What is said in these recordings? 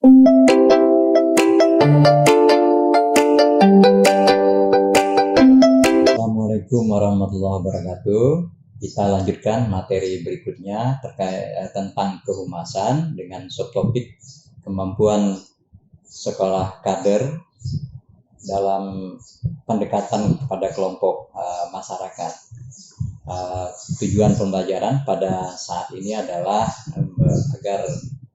Assalamualaikum warahmatullahi wabarakatuh. Kita lanjutkan materi berikutnya terkait tentang kehumasan dengan subtopik kemampuan sekolah kader dalam pendekatan kepada kelompok masyarakat. Tujuan pembelajaran pada saat ini adalah agar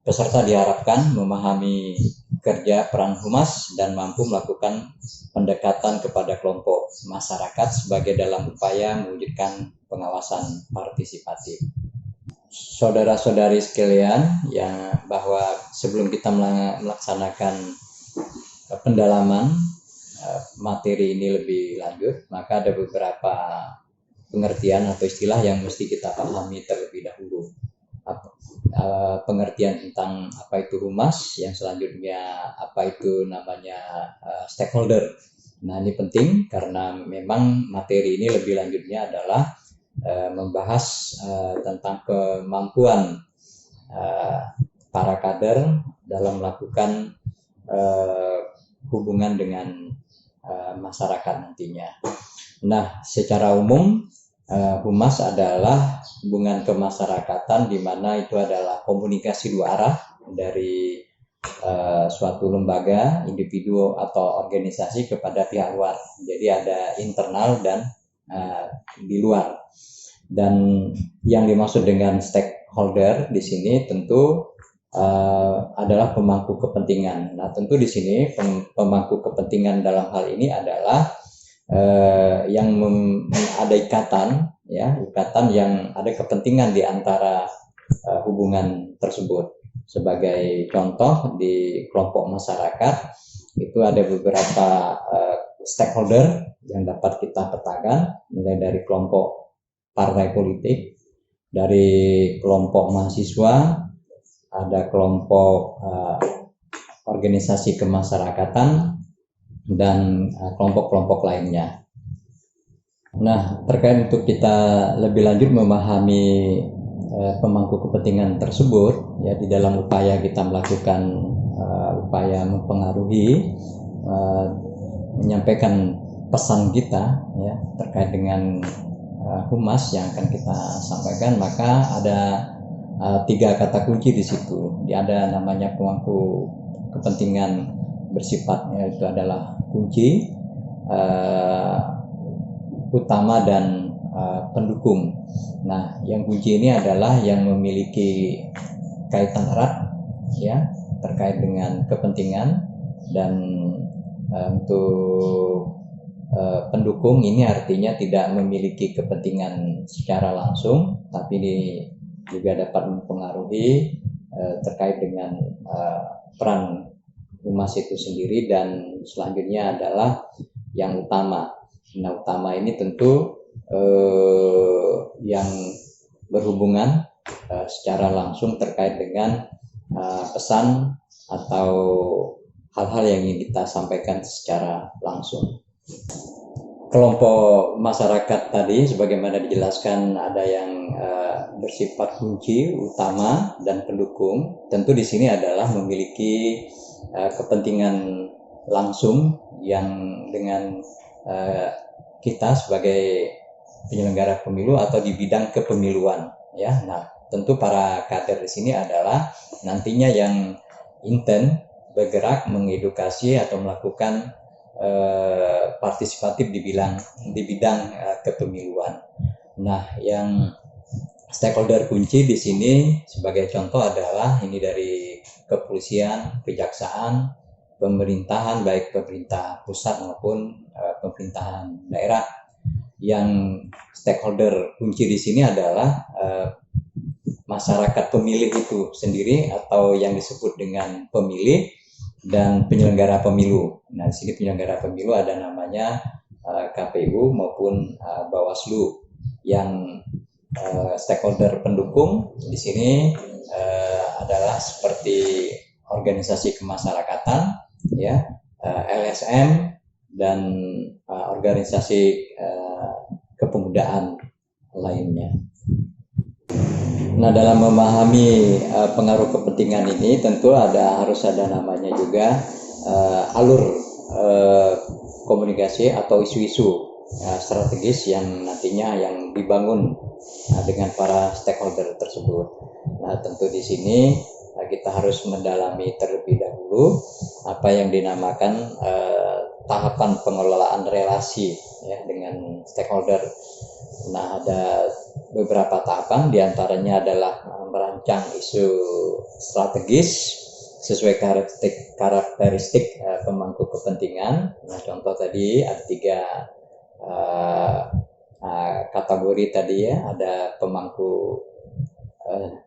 peserta diharapkan memahami kerja peran humas dan mampu melakukan pendekatan kepada kelompok masyarakat sebagai dalam upaya mewujudkan pengawasan partisipatif. Saudara-saudari sekalian, yang bahwa sebelum kita melaksanakan pendalaman materi ini lebih lanjut, maka ada beberapa pengertian atau istilah yang mesti kita pahami terlebih dahulu. Pengertian tentang apa itu humas, yang selanjutnya apa itu namanya stakeholder. Nah, ini penting karena memang materi ini lebih lanjutnya adalah membahas tentang kemampuan para kader dalam melakukan hubungan dengan masyarakat nantinya. Nah, secara umum humas adalah hubungan kemasyarakatan, di mana itu adalah komunikasi dua arah dari suatu lembaga, individu atau organisasi kepada pihak luar. Jadi ada internal dan di luar. Dan yang dimaksud dengan stakeholder di sini tentu adalah pemangku kepentingan. Nah, tentu di sini pemangku kepentingan dalam hal ini adalah yang ada ikatan yang ada kepentingan di antara hubungan tersebut. Sebagai contoh, di kelompok masyarakat itu ada beberapa stakeholder yang dapat kita petakan, mulai dari kelompok partai politik, dari kelompok mahasiswa, ada kelompok organisasi kemasyarakatan, dan kelompok-kelompok lainnya. Nah, terkait untuk kita lebih lanjut memahami pemangku kepentingan tersebut, ya, di dalam upaya kita melakukan upaya mempengaruhi, menyampaikan pesan kita, ya, terkait dengan humas yang akan kita sampaikan, maka ada 3 kata kunci di situ. Ada namanya pemangku kepentingan bersifatnya itu adalah kunci, utama, dan pendukung. Nah, yang kunci ini adalah yang memiliki kaitan erat, ya, terkait dengan kepentingan. Dan untuk pendukung ini artinya tidak memiliki kepentingan secara langsung, tapi ini juga dapat mempengaruhi terkait dengan peran humas itu sendiri. Dan selanjutnya adalah yang utama. Nah, utama ini tentu yang berhubungan secara langsung terkait dengan pesan atau hal-hal yang ingin kita sampaikan secara langsung. Kelompok masyarakat tadi sebagaimana dijelaskan ada yang bersifat kunci, utama, dan pendukung. Tentu di sini adalah memiliki kepentingan langsung yang dengan kita sebagai penyelenggara pemilu atau di bidang kepemiluan, ya. Nah, tentu para kader di sini adalah nantinya yang intent bergerak mengedukasi atau melakukan partisipatif di bidang kepemiluan. Nah, yang stakeholder kunci di sini sebagai contoh adalah ini dari kepolisian, kejaksaan, pemerintahan, baik pemerintah pusat maupun pemerintahan daerah. Yang stakeholder kunci di sini adalah masyarakat pemilih itu sendiri, atau yang disebut dengan pemilih, dan penyelenggara pemilu. Nah, di sini penyelenggara pemilu ada namanya KPU maupun Bawaslu. Yang stakeholder pendukung di sini adalah seperti organisasi kemasyarakatan, ya, LSM, dan organisasi kepemudaan lainnya. Nah, dalam memahami pengaruh kepentingan ini tentu harus ada namanya juga alur komunikasi atau isu-isu strategis yang nantinya yang dibangun dengan para stakeholder tersebut. Nah, tentu di sini kita harus mendalami terlebih dahulu apa yang dinamakan tahapan pengelolaan relasi ya dengan stakeholder. Nah, ada beberapa tahapan, diantaranya adalah merancang isu strategis sesuai karakteristik pemangku kepentingan. Nah, contoh tadi ada 3 kategori tadi ya, ada pemangku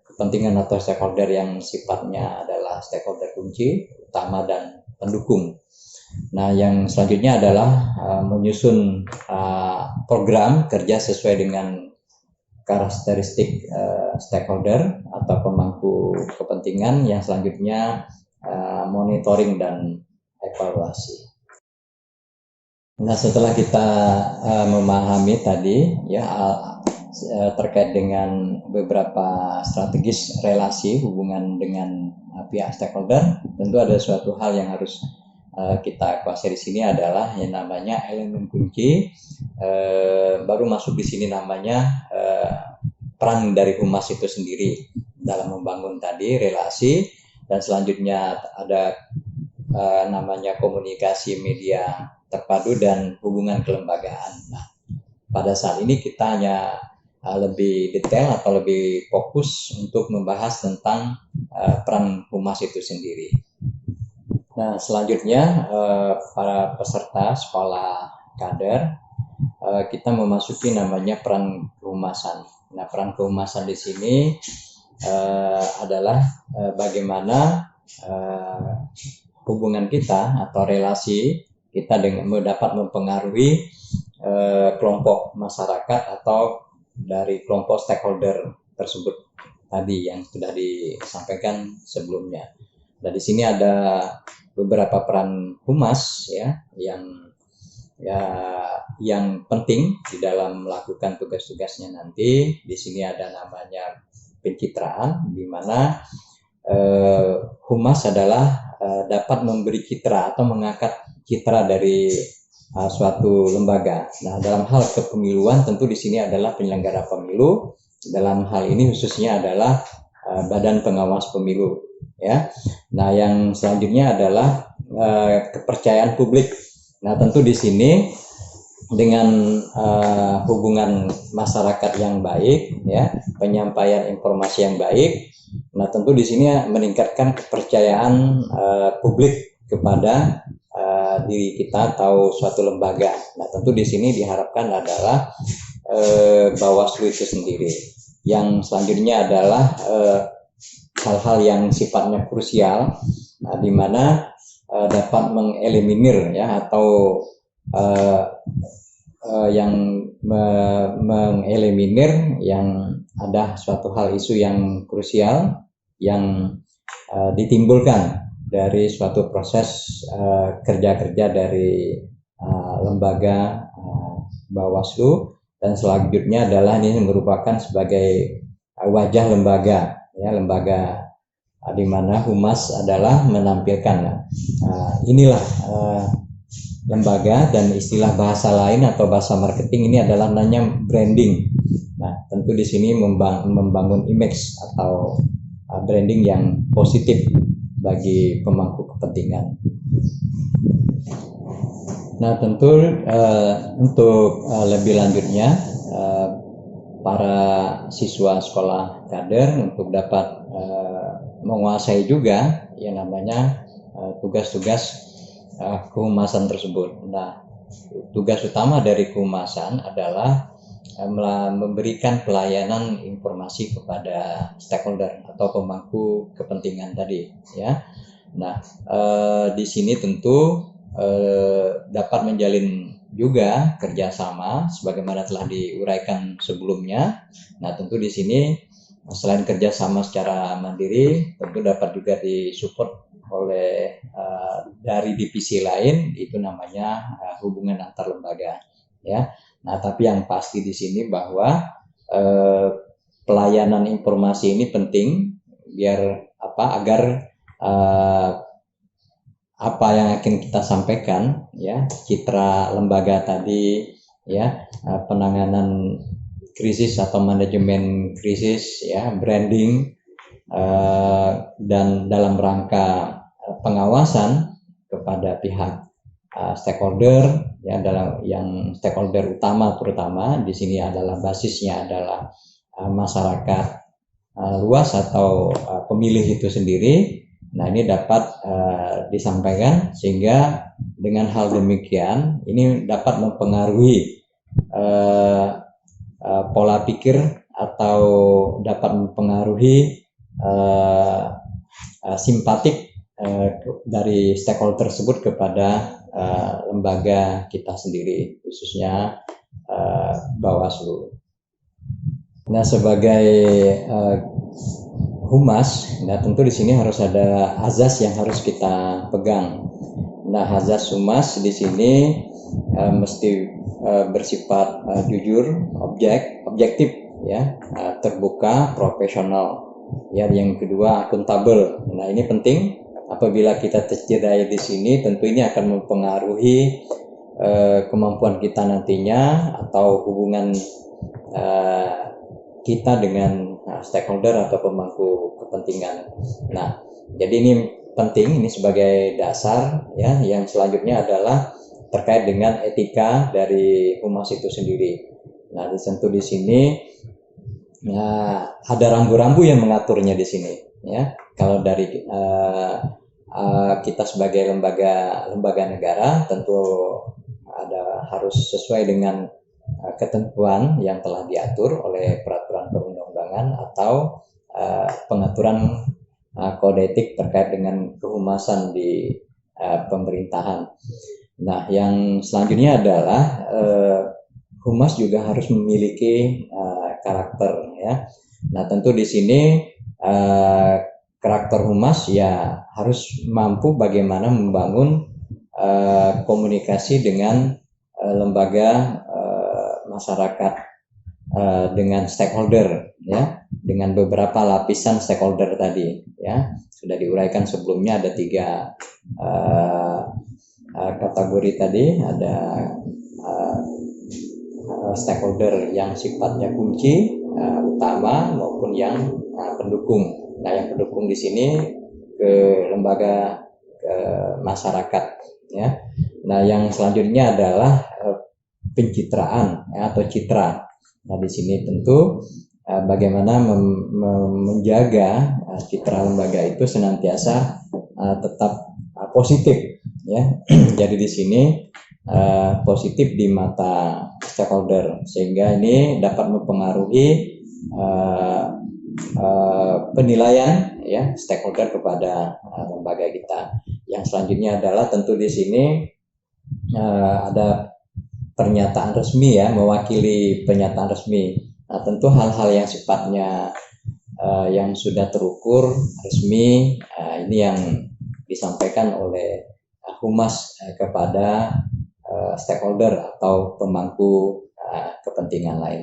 kepentingan atau stakeholder yang sifatnya adalah stakeholder kunci, utama, dan pendukung. Nah, yang selanjutnya adalah menyusun program kerja sesuai dengan karakteristik stakeholder atau pemangku kepentingan. Yang selanjutnya monitoring dan evaluasi. Nah, setelah kita memahami tadi ya terkait dengan beberapa strategis relasi hubungan dengan pihak stakeholder, tentu ada suatu hal yang harus kita kuasai di sini adalah yang namanya elemen kunci. Baru masuk di sini namanya peran dari humas itu sendiri dalam membangun tadi relasi, dan selanjutnya ada namanya komunikasi media terpadu dan hubungan kelembagaan. Nah, pada saat ini kita hanya lebih detail atau lebih fokus untuk membahas tentang peran humas itu sendiri. Nah, selanjutnya para peserta sekolah kader kita memasuki namanya peran kehumasan. Nah, peran kehumasan di sini adalah bagaimana hubungan kita atau relasi kita dapat mempengaruhi kelompok masyarakat atau dari kelompok stakeholder tersebut tadi yang sudah disampaikan sebelumnya. Nah, di sini ada beberapa peran humas ya yang penting di dalam melakukan tugas-tugasnya nanti. Di sini ada namanya pencitraan, di mana humas adalah dapat memberi citra atau mengangkat citra dari suatu lembaga. Nah, dalam hal kepemiluan tentu di sini adalah penyelenggara pemilu. Dalam hal ini khususnya adalah Badan Pengawas Pemilu ya. Nah, yang selanjutnya adalah kepercayaan publik. Nah, tentu di sini dengan hubungan masyarakat yang baik ya, penyampaian informasi yang baik. Nah, tentu di sini meningkatkan kepercayaan publik kepada diri kita atau suatu lembaga. Nah, tentu di sini diharapkan adalah Bawaslu itu sendiri. Yang selanjutnya adalah hal-hal yang sifatnya krusial, di mana dapat mengeliminir ya atau mengeliminir yang ada suatu hal isu yang krusial yang ditimbulkan dari suatu proses kerja-kerja dari lembaga Bawaslu. Dan selanjutnya adalah ini merupakan sebagai wajah lembaga ya, lembaga di mana humas adalah menampilkan inilah lembaga, dan istilah bahasa lain atau bahasa marketing ini adalah namanya branding. Nah, tentu di sini membangun image atau branding yang positif bagi pemangku kepentingan. Nah, tentu untuk lebih lanjutnya para siswa sekolah kader untuk dapat menguasai juga yang namanya tugas-tugas kehumasan tersebut. Nah, tugas utama dari kehumasan adalah memberikan pelayanan informasi kepada stakeholder atau pemangku kepentingan tadi ya. Nah, di sini tentu dapat menjalin juga kerjasama sebagaimana telah diuraikan sebelumnya. Nah, tentu di sini selain kerjasama secara mandiri, tentu dapat juga disupport oleh dari divisi lain, itu namanya hubungan antar lembaga ya. Nah, tapi yang pasti di sini bahwa pelayanan informasi ini penting biar agar apa yang akan kita sampaikan, ya, citra lembaga tadi, ya, penanganan krisis atau manajemen krisis, ya, branding, dan dalam rangka pengawasan kepada pihak stakeholder, ya, dalam yang stakeholder utama terutama di sini adalah basisnya adalah masyarakat luas atau pemilih itu sendiri. Nah, ini dapat disampaikan sehingga dengan hal demikian ini dapat mempengaruhi pola pikir atau dapat mempengaruhi simpatik dari stakeholder tersebut kepada lembaga kita sendiri, khususnya Bawaslu. Nah, sebagai humas, nah tentu di sini harus ada azas yang harus kita pegang. Nah, azas humas di sini mesti bersifat jujur, objektif, ya, terbuka, profesional. Ya, yang kedua akuntabel. Nah, ini penting. Apabila kita tercederai di sini, tentu ini akan mempengaruhi kemampuan kita nantinya atau hubungan kita dengan stakeholder atau pemangku kepentingan. Nah, jadi ini penting, ini sebagai dasar, ya. Yang selanjutnya adalah terkait dengan etika dari humas itu sendiri. Nah, tentu di sini ada rambu-rambu yang mengaturnya di sini, ya. Kalau dari kita sebagai lembaga negara tentu harus sesuai dengan ketentuan yang telah diatur oleh peraturan perundang-undangan atau pengaturan kode etik terkait dengan kehumasan di pemerintahan. Nah, yang selanjutnya adalah humas juga harus memiliki karakter, ya. Nah, tentu di sini karakter humas ya harus mampu bagaimana membangun komunikasi dengan lembaga masyarakat, dengan stakeholder, ya, dengan beberapa lapisan stakeholder tadi, ya, sudah diuraikan sebelumnya. Ada 3 kategori tadi. Ada stakeholder yang sifatnya kunci, utama, maupun yang pendukung. Nah, yang pendukung di sini ke lembaga, ke masyarakat, ya. Nah, yang selanjutnya adalah pencitraan, ya, atau citra. Nah, di sini tentu bagaimana menjaga citra lembaga itu senantiasa tetap positif, ya. Jadi di sini positif di mata stakeholder, sehingga ini dapat mempengaruhi penilaian, ya, stakeholder kepada lembaga kita. Yang selanjutnya adalah tentu di sini ada pernyataan resmi, ya, mewakili pernyataan resmi. Nah, tentu hal-hal yang sifatnya yang sudah terukur, resmi, ini yang disampaikan oleh humas kepada stakeholder atau pemangku kepentingan lain.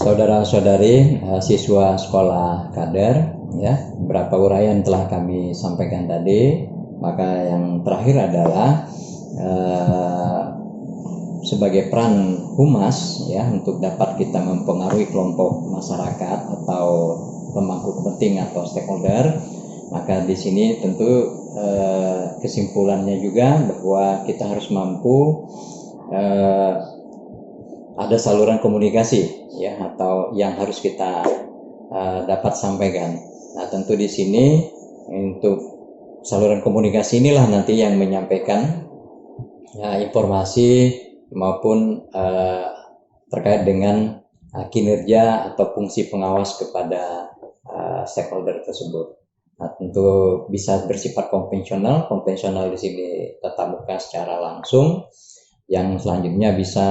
Saudara-saudari siswa sekolah kader, ya, beberapa uraian telah kami sampaikan tadi. Maka yang terakhir adalah sebagai peran humas, ya, untuk dapat kita mempengaruhi kelompok masyarakat atau pemangku kepentingan atau stakeholder. Maka di sini tentu kesimpulannya juga bahwa kita harus mampu ada saluran komunikasi, ya, atau yang harus kita dapat sampaikan. Nah, tentu di sini untuk saluran komunikasi inilah nanti yang menyampaikan informasi maupun terkait dengan kinerja atau fungsi pengawas kepada stakeholder tersebut. Nah, tentu bisa bersifat konvensional. Konvensional di sini tatap muka secara langsung. Yang selanjutnya bisa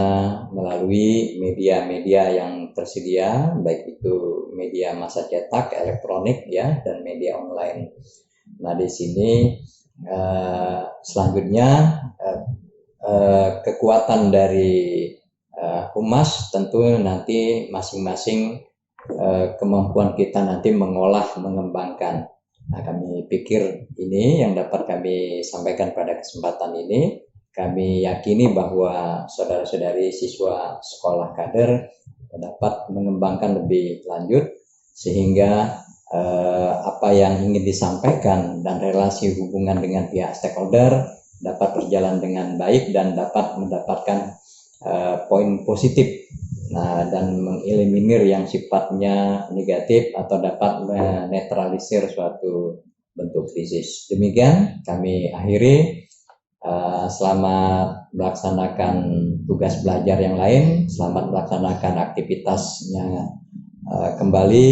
melalui media-media yang tersedia, baik itu media massa cetak, elektronik, ya, dan media online. Nah, di sini selanjutnya kekuatan dari humas tentu nanti masing-masing kemampuan kita nanti mengolah, mengembangkan. Nah, kami pikir ini yang dapat kami sampaikan pada kesempatan ini. Kami yakini bahwa saudara-saudari siswa sekolah kader dapat mengembangkan lebih lanjut sehingga apa yang ingin disampaikan dan relasi hubungan dengan pihak stakeholder dapat berjalan dengan baik dan dapat mendapatkan poin positif. Nah, dan mengeliminir yang sifatnya negatif atau dapat menetralisir suatu bentuk krisis. Demikian kami akhiri. Selamat melaksanakan tugas belajar yang lain, selamat melaksanakan aktivitasnya kembali.